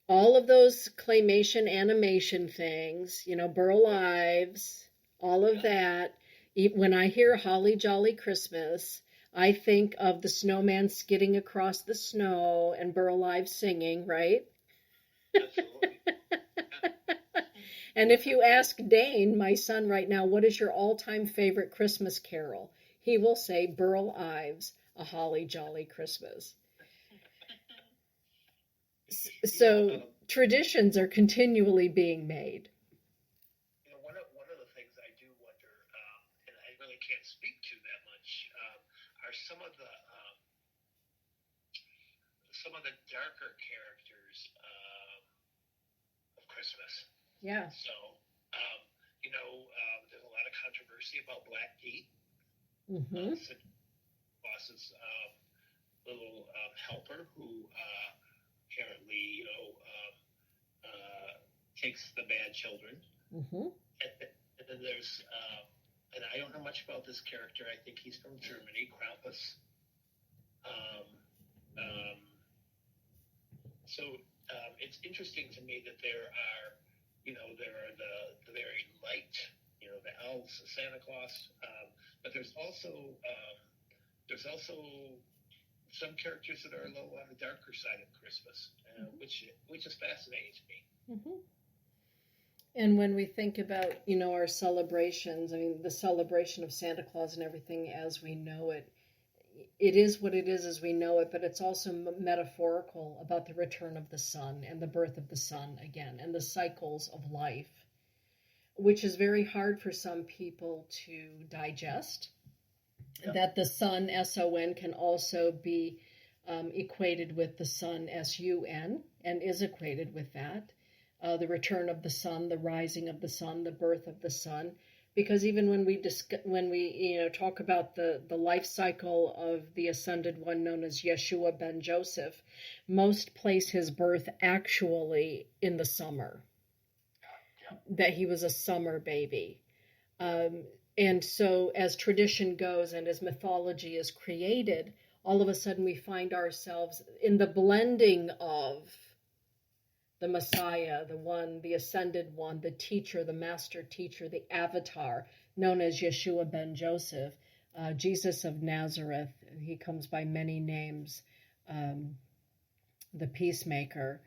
All of those claymation animation things, Burl Ives, all of that. When I hear Holly Jolly Christmas, I think of the snowman skidding across the snow and Burl Ives singing, right? Absolutely. And if you ask Dane, my son right now, what is your all-time favorite Christmas carol? He will say Burl Ives, A Holly Jolly Christmas. So traditions are continually being made. One of the things I do wonder, and I really can't speak to that much, are some of the darker characters of Christmas. Yeah. So, there's a lot of controversy about Black Pete. Mm-hmm. Boss's little helper who apparently, takes the bad children. Mm-hmm. And then there's, and I don't know much about this character. I think he's from Germany, Krampus. So it's interesting to me that there are the very light, the elves, Santa Claus, but there's also some characters that are a little on the darker side of Christmas, which is fascinating to me. Mm-hmm. And when we think about, our celebrations, the celebration of Santa Claus and everything as we know it, it is what it is as we know it, but it's also metaphorical about the return of the sun and the birth of the sun again and the cycles of life, which is very hard for some people to digest. Yep. That the sun, S-O-N, can also be equated with the sun, S-U-N, and is equated with that. The return of the sun, the rising of the sun, the birth of the sun. Because even when we talk about the life cycle of the ascended one known as Yeshua ben Joseph, most place his birth actually in the summer. That he was a summer baby. And so as tradition goes and as mythology is created, all of a sudden we find ourselves in the blending of the Messiah, the ascended one, the teacher, the master teacher, the avatar, known as Yeshua ben Joseph, Jesus of Nazareth. He comes by many names, the peacemaker.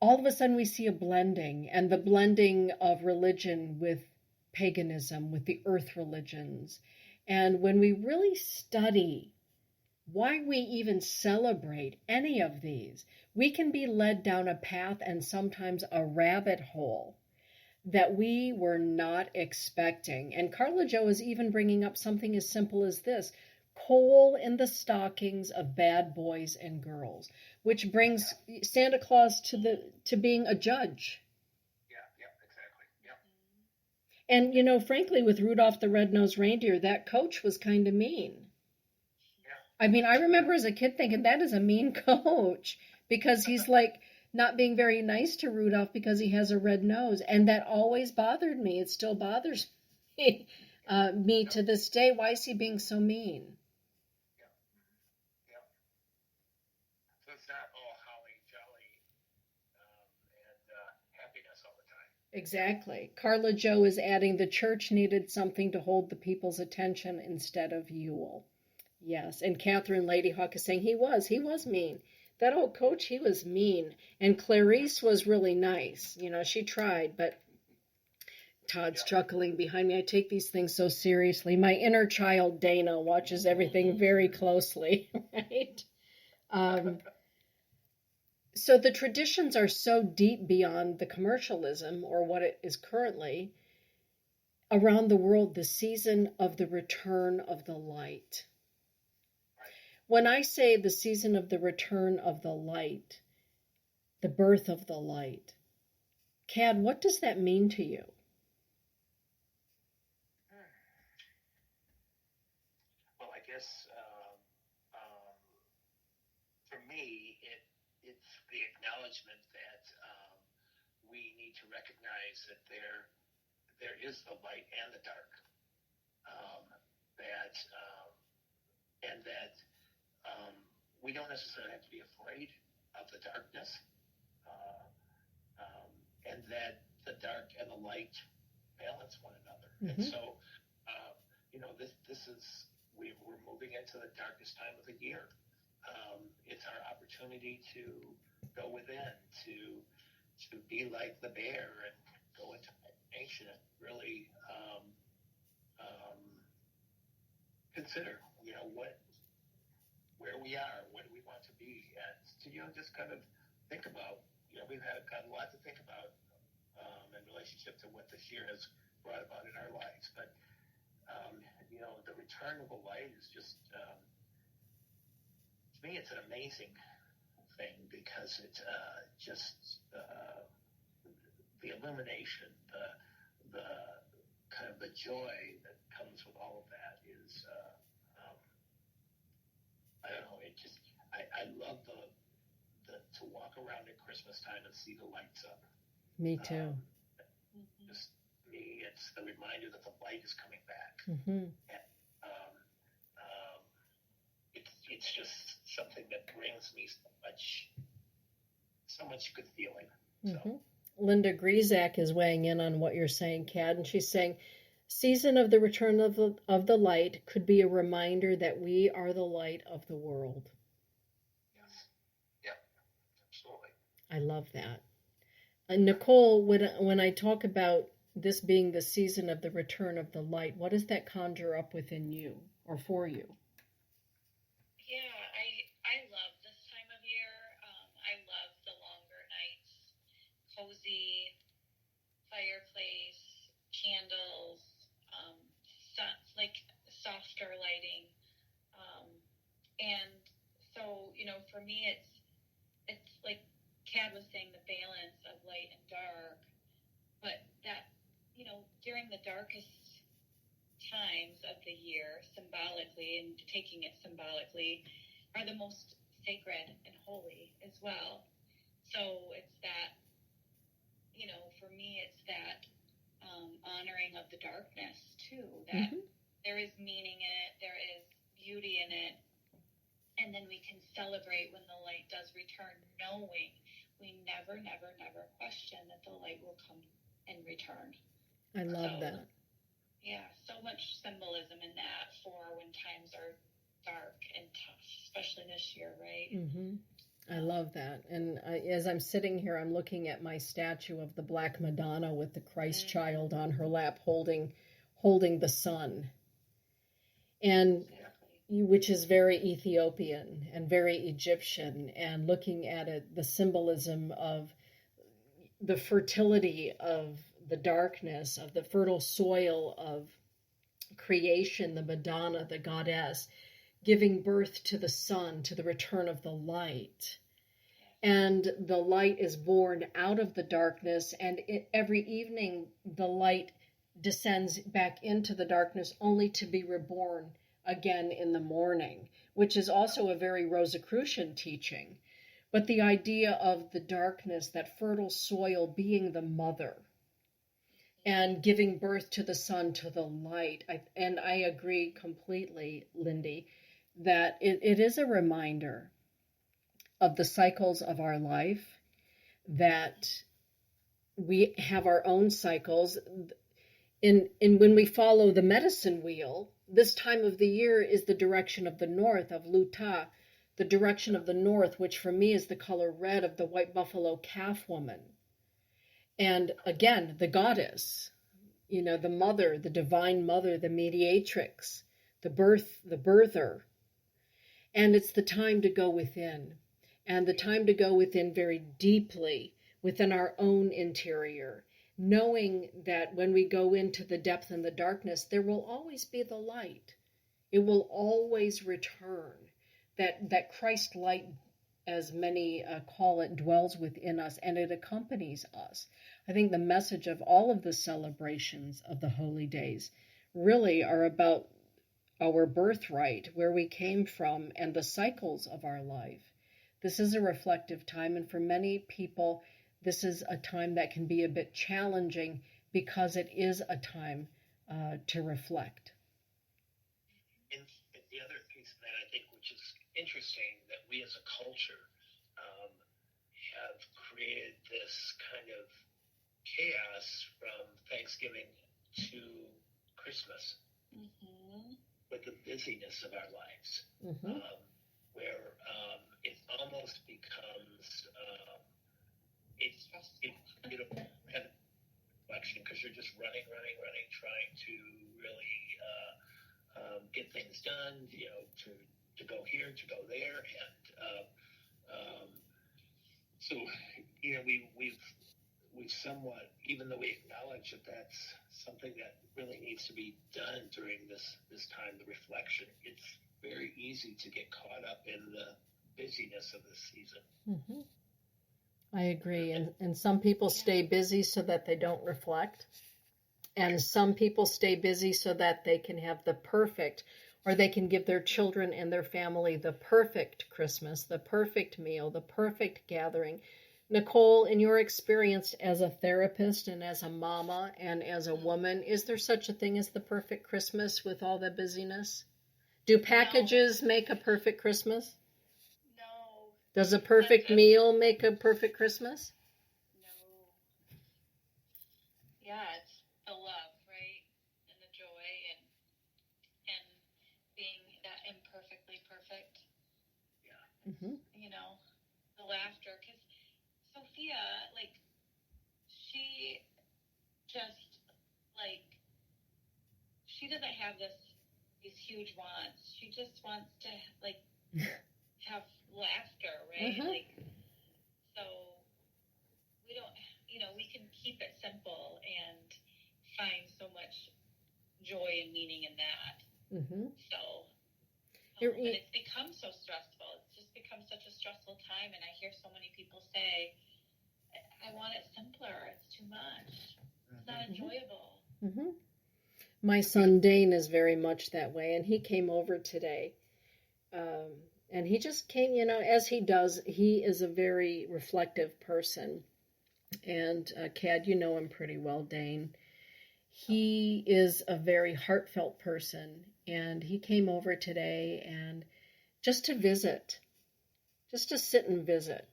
All of a sudden we see a blending, and the blending of religion with paganism, with the earth religions. And when we really study why we even celebrate any of these, we can be led down a path and sometimes a rabbit hole that we were not expecting. And Carla Jo is even bringing up something as simple as this. coal in the stockings of bad boys and girls, which brings Santa Claus to being a judge. Yeah, exactly. Yeah. And frankly, with Rudolph the Red-Nosed Reindeer, that coach was kind of mean. Yeah. I mean, I remember as a kid thinking that is a mean coach because he's like not being very nice to Rudolph because he has a red nose, and that always bothered me. It still bothers me, me to this day. Why is he being so mean? Yeah. So it's not all holly jolly and happiness all the time. Exactly. Carla Joe is adding the church needed something to hold the people's attention instead of Yule. Yes, and Catherine Ladyhawk is saying he was mean. That old coach, he was mean. And Clarice was really nice. She tried, but Todd's chuckling behind me. I take these things so seriously. My inner child, Dana, watches everything very closely, right? So the traditions are so deep beyond the commercialism or what it is currently. Around the world, the season of the return of the light. When I say the season of the return of the light, the birth of the light, Cad, what does that mean to you? Well, I guess for me, it's the acknowledgement that we need to recognize that there is the light and the dark, that and that we don't necessarily have to be afraid of the darkness, uh, and that the dark and the light balance one another. Mm-hmm. And so, this is we're moving into the darkest time of the year. It's our opportunity to go within, to be like the bear and go into hibernation and really consider, where we are, what do we want to be, and just kind of think about, we've got a lot to think about in relationship to what this year has brought about in our lives, but the return of the light is just, to me, it's an amazing thing because it's just the illumination, the kind of the joy that comes with all of that is, I don't know, I love the to walk around at Christmas time and see the lights up. Me too. Just me, it's the reminder that the light is coming back. Mm-hmm. And, it's just something that brings me so much good feeling. Mm-hmm. So. Linda Griezak is weighing in on what you're saying, Cad, and she's saying, season of the return of the light could be a reminder that we are the light of the world. Yes. Yeah, absolutely. I love that. Nicole, when I talk about this being the season of the return of the light, what does that conjure up within you or for you? Yeah, I love this time of year. I love the longer nights, cozy fireplace, candles, like softer lighting, and so for me it's like Cad was saying, the balance of light and dark, but that during the darkest times of the year, symbolically, and taking it symbolically, are the most sacred and holy as well. So it's that, for me, it's that honoring of the darkness too, that there is meaning in it, there is beauty in it, and then we can celebrate when the light does return, knowing we never question that the light will come and return. I love that. Yeah, so much symbolism in that for when times are dark and tough, especially this year, right? Mm-hmm. I love that. And as I'm sitting here, I'm looking at my statue of the Black Madonna with the Christ child on her lap holding the sun. And which is very Ethiopian and very Egyptian, and looking at it, the symbolism of the fertility of the darkness, of the fertile soil of creation, the Madonna, the goddess, giving birth to the sun, to the return of the light. And the light is born out of the darkness, and every evening the light descends back into the darkness only to be reborn again in the morning, which is also a very Rosicrucian teaching. But the idea of the darkness, that fertile soil being the mother, and giving birth to the sun, to the light. And I agree completely, Lindy, that it is a reminder of the cycles of our life, that we have our own cycles. In when we follow the medicine wheel, this time of the year is the direction of the north, of Luta, the direction of the north, which for me is the color red of the white buffalo calf woman. And again, the goddess, the mother, the divine mother, the mediatrix, the birther. And it's the time to go within, and the time to go within very deeply within our own interior, knowing that when we go into the depth and the darkness, there will always be the light. It will always return. That Christ light, as many call it, dwells within us, and it accompanies us. I think the message of all of the celebrations of the holy days really are about our birthright, where we came from, and the cycles of our life. This is a reflective time, and for many people, this is a time that can be a bit challenging because it is a time to reflect. And the other piece of that, I think, which is interesting, that we as a culture have created this kind of chaos from Thanksgiving to Christmas with the busyness of our lives, where it almost becomes it's beautiful kind of reflection, because you're just running, trying to really get things done, to go here, to go there, and so we've somewhat, even though we acknowledge that that's something that really needs to be done during this time, the reflection, it's very easy to get caught up in the busyness of the season. I agree. And some people stay busy so that they don't reflect. And some people stay busy so that they can have the perfect, or they can give their children and their family the perfect Christmas, the perfect meal, the perfect gathering. Nicole, in your experience as a therapist and as a mama and as a woman, is there such a thing as the perfect Christmas with all the busyness? Do packages make a perfect Christmas? No. Does a perfect meal make a perfect Christmas? No. Yeah, it's the love, right? And the joy and being that imperfectly perfect. Yeah. The laughter. Because Sophia, she just, she doesn't have these huge wants. She just wants to, have laughter, right? So we don't, we can keep it simple and find so much joy and meaning in that. So, but it's become so stressful. It's just become such a stressful time, and I hear so many people say, I want it simpler. It's too much. It's not enjoyable. My son Dane is very much that way, and he came over today. And he just came, as he does. He is a very reflective person. And Cad, you know him pretty well, Dane. He is a very heartfelt person, and he came over today and just to visit, just to sit and visit,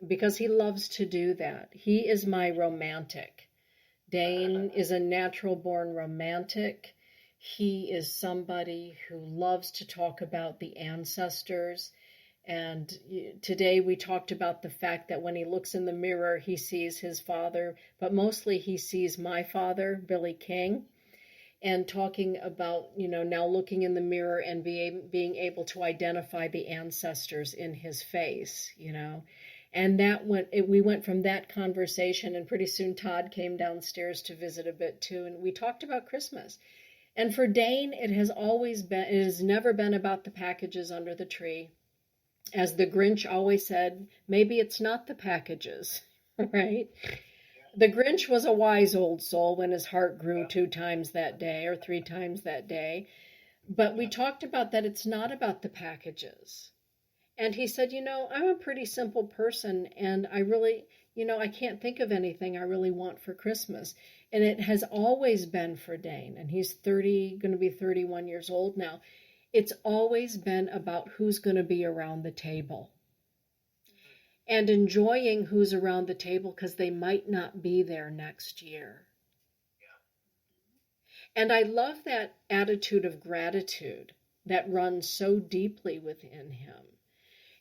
because he loves to do that. He is my romantic. Dane is a natural-born romantic. He is somebody who loves to talk about the ancestors. And today we talked about the fact that when he looks in the mirror, he sees his father, but mostly he sees my father, Billy King, and talking about, now looking in the mirror and being able to identify the ancestors in his face, And we went from that conversation, and pretty soon Todd came downstairs to visit a bit too, and we talked about Christmas. And for Dane, it has never been about the packages under the tree. As the Grinch always said, maybe it's not the packages, right? The Grinch was a wise old soul when his heart grew 2 times that day or 3 times that day. But we talked about that it's not about the packages. And he said, I'm a pretty simple person, and I really, I can't think of anything I really want for Christmas. And it has always been for Dane, and he's going to be 31 years old now. It's always been about who's going to be around the table and enjoying who's around the table because they might not be there next year. And I love that attitude of gratitude that runs so deeply within him.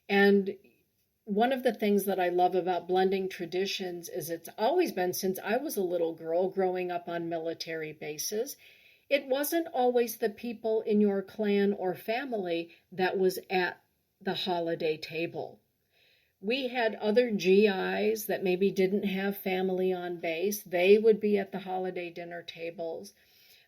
And one of the things that I love about blending traditions is it's always been since I was a little girl growing up on military bases. It wasn't always the people in your clan or family that was at the holiday table. We had other GIs that maybe didn't have family on base. They would be at the holiday dinner tables.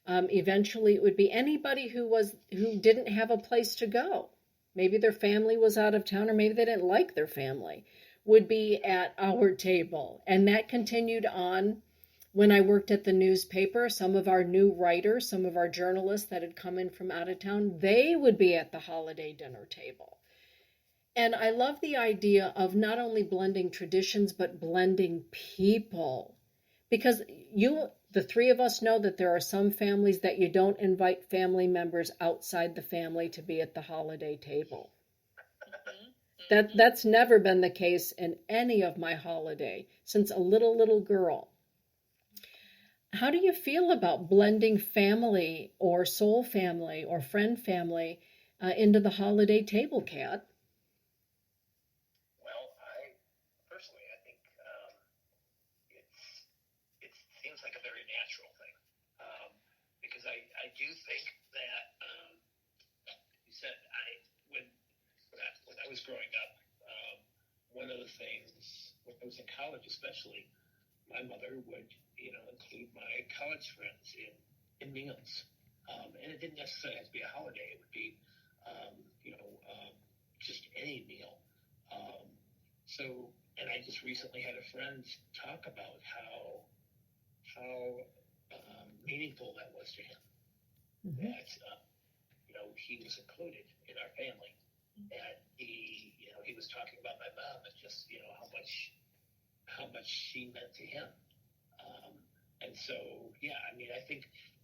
Eventually, it would be anybody who didn't have a place to go. Maybe their family was out of town, or maybe they didn't like their family, would be at our table. And that continued on when I worked at the newspaper. Some of our new writers, some of our journalists that had come in from out of town, they would be at the holiday dinner table. And I love the idea of not only blending traditions, but blending people. Because the three of us know that there are some families that you don't invite family members outside the family to be at the holiday table. That's never been the case in any of my holiday since a little girl. How do you feel about blending family or soul family or friend family into the holiday table, Kat? Well, I think it seems like a very natural thing, because I do think that you said when I was growing up, one of the things when I was in college, especially, my mother would include my college friends in meals, and it didn't necessarily have to be a holiday. It would be just any meal. And I just recently had a friend talk about how meaningful that was to him. Mm-hmm. That he was included in our family, and he was talking about my mom and just how much she meant to him. And so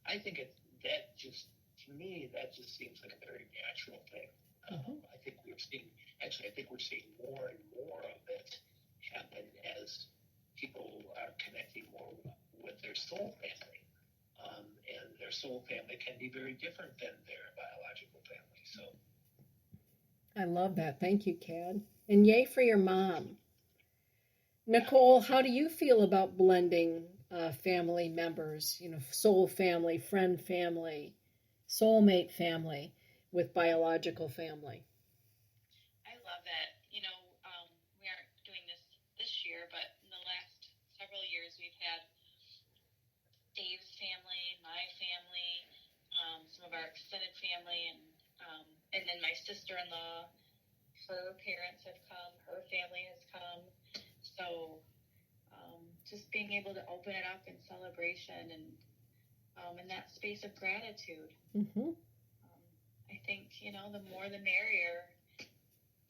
I think that just to me that just seems like a very natural thing. I think we're seeing more and more of it happen as people are connecting more with their soul family. And their soul family can be very different than their biological family. So I love that. Thank you, Cad. And yay for your mom. Nicole, how do you feel about blending family members, soul family, friend family, soulmate family with biological family? I love that. We aren't doing this year, but in the last several years, we've had Dave's family, my family, some of our extended family, and then my sister-in-law. Her parents have come. Her family has come. So just being able to open it up in celebration and in that space of gratitude. Mm-hmm. I think, the more the merrier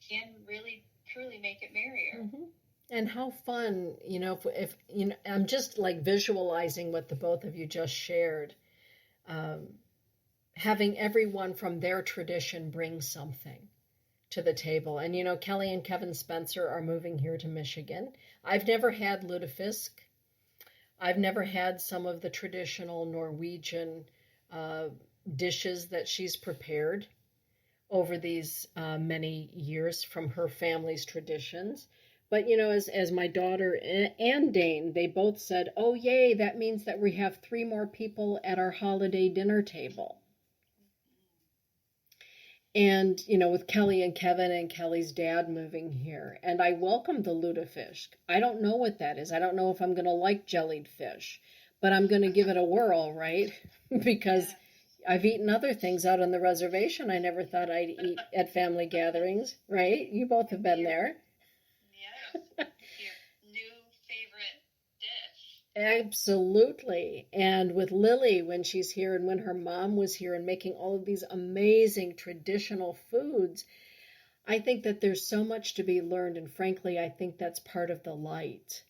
can really, truly make it merrier. Mm-hmm. And how fun, if I'm just like visualizing what the both of you just shared, having everyone from their tradition bring something to the table. And, Kelly and Kevin Spencer are moving here to Michigan. I've never had lutefisk. I've never had some of the traditional Norwegian dishes that she's prepared over these many years from her family's traditions. But, as my daughter and Dane, they both said, oh, yay, that means that we have 3 more people at our holiday dinner table. And, with Kelly and Kevin and Kelly's dad moving here. And I welcome the lutefisk. I don't know what that is. I don't know if I'm going to like jellied fish, but I'm going to give it a whirl, right? Because I've eaten other things out on the reservation I never thought I'd eat at family gatherings, right? You both have been there. Yes. Your new favorite dish. Absolutely. And with Lily, when she's here and when her mom was here and making all of these amazing traditional foods, I think that there's so much to be learned. And frankly, I think that's part of the light.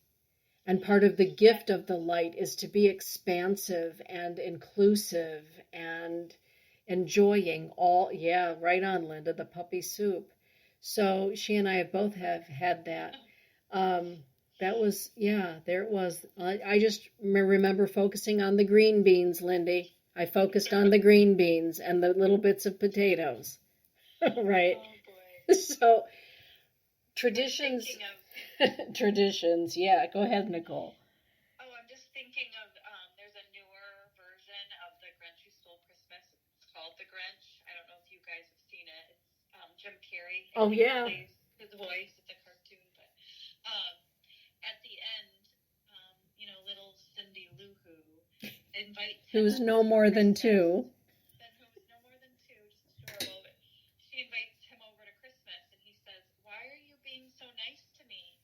And part of the gift of the light is to be expansive and inclusive and enjoying all, yeah, right on, Linda, the puppy soup. So she and I both have had that. That was, yeah, there it was. I just remember focusing on the green beans, Lindy. I focused on the green beans and the little bits of potatoes. Right. Oh boy. So traditions, Thinking of, traditions. Yeah, go ahead, Nicole. I'm just thinking of, there's a newer version of the Grinch Who Stole Christmas. It's called The Grinch. I don't know if you guys have seen it. It's Jim Carrey. Oh, yeah. Plays his voice. It's a cartoon, but um, at the end, little Cindy Lou Who invites him Who's over no for more than Christmas. two. Then who's no more than two, just adorable. But she invites him over to Christmas, and he says, "Why are you being so nice to me?"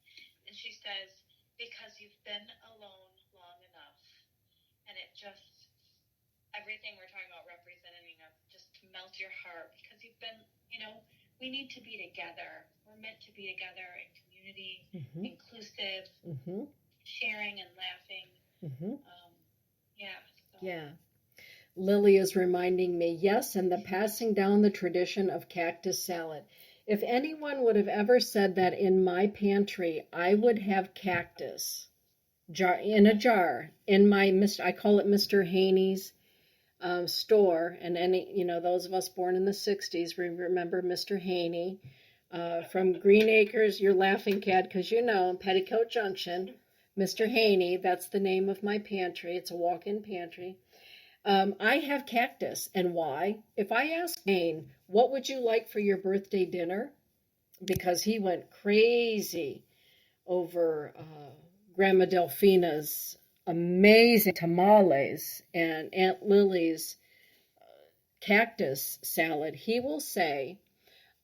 And she says, "Because you've been alone long enough." And it just, everything we're talking about representing of just to melt your heart because you've been, we need to be together. We're meant to be together in community, inclusive, sharing and laughing. Yeah. So. Yeah. Lily is reminding me, yes, and the passing down the tradition of cactus salad. If anyone would have ever said that in my pantry, I would have cactus in a jar in my I call it Mr. Haney's store, and those of us born in the '60s remember Mr. Haney from Green Acres. You're laughing, Cad, because Petticoat Junction. Mr. Haney, that's the name of my pantry. It's a walk-in pantry. I have cactus. And why? If I ask Dane, what would you like for your birthday dinner? Because he went crazy over Grandma Delphina's amazing tamales and Aunt Lily's cactus salad. He will say,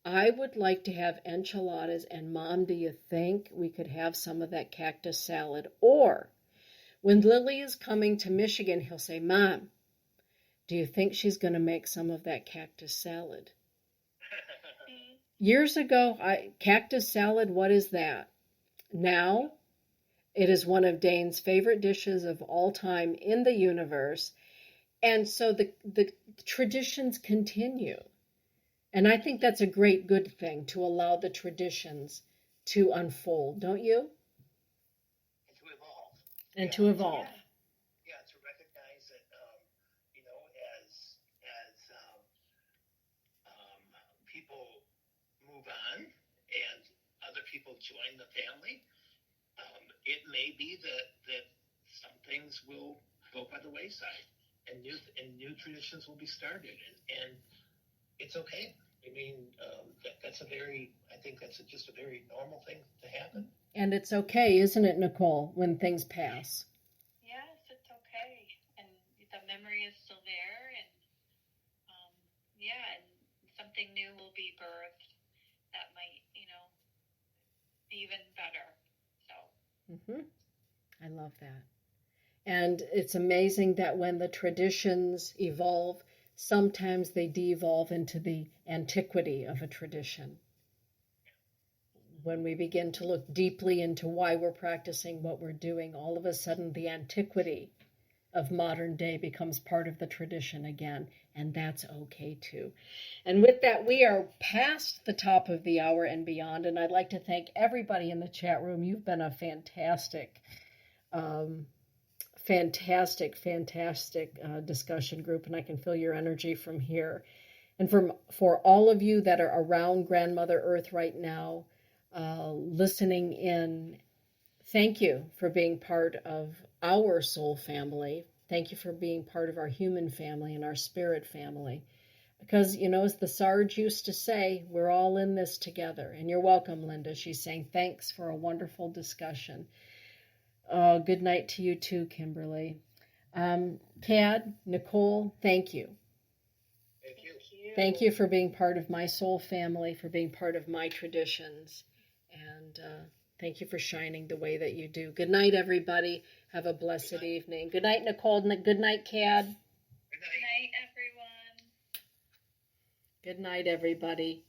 I would like to have enchiladas, and Mom, do you think we could have some of that cactus salad? Or when Lily is coming to Michigan, he'll say, Mom, do you think she's going to make some of that cactus salad? Years ago, cactus salad, what is that? Now, it is one of Dane's favorite dishes of all time in the universe. And so the traditions continue. And I think that's a great, good thing to allow the traditions to unfold, don't you? And to evolve. And to evolve. Yeah, to recognize that, as people move on and other people join the family, it may be that some things will go by the wayside, and new traditions will be started, and it's okay. I mean, I think that's just a very normal thing to happen. And it's okay, isn't it, Nicole, when things pass? Yes, it's okay. And the memory is still there, and and something new will be birthed that might, be even better. So. I love that. And it's amazing that when the traditions evolve, sometimes they devolve into the antiquity of a tradition. When we begin to look deeply into why we're practicing what we're doing, all of a sudden the antiquity of modern day becomes part of the tradition again, and that's okay too. And with that, we are past the top of the hour and beyond, and I'd like to thank everybody in the chat room. You've been a fantastic discussion group, and I can feel your energy from here. And for all of you that are around Grandmother Earth right now, listening in, thank you for being part of our soul family. Thank you for being part of our human family and our spirit family. Because, as the Sarge used to say, we're all in this together. And you're welcome, Linda. She's saying thanks for a wonderful discussion. Good night to you too, Kimberly. Cad, Nicole, thank you. Thank you for being part of my soul family, for being part of my traditions. And thank you for shining the way that you do. Good night, everybody. Have a blessed evening. Good night, Nicole. Good night, Cad. Good Good night. night, everyone. Good night, everybody.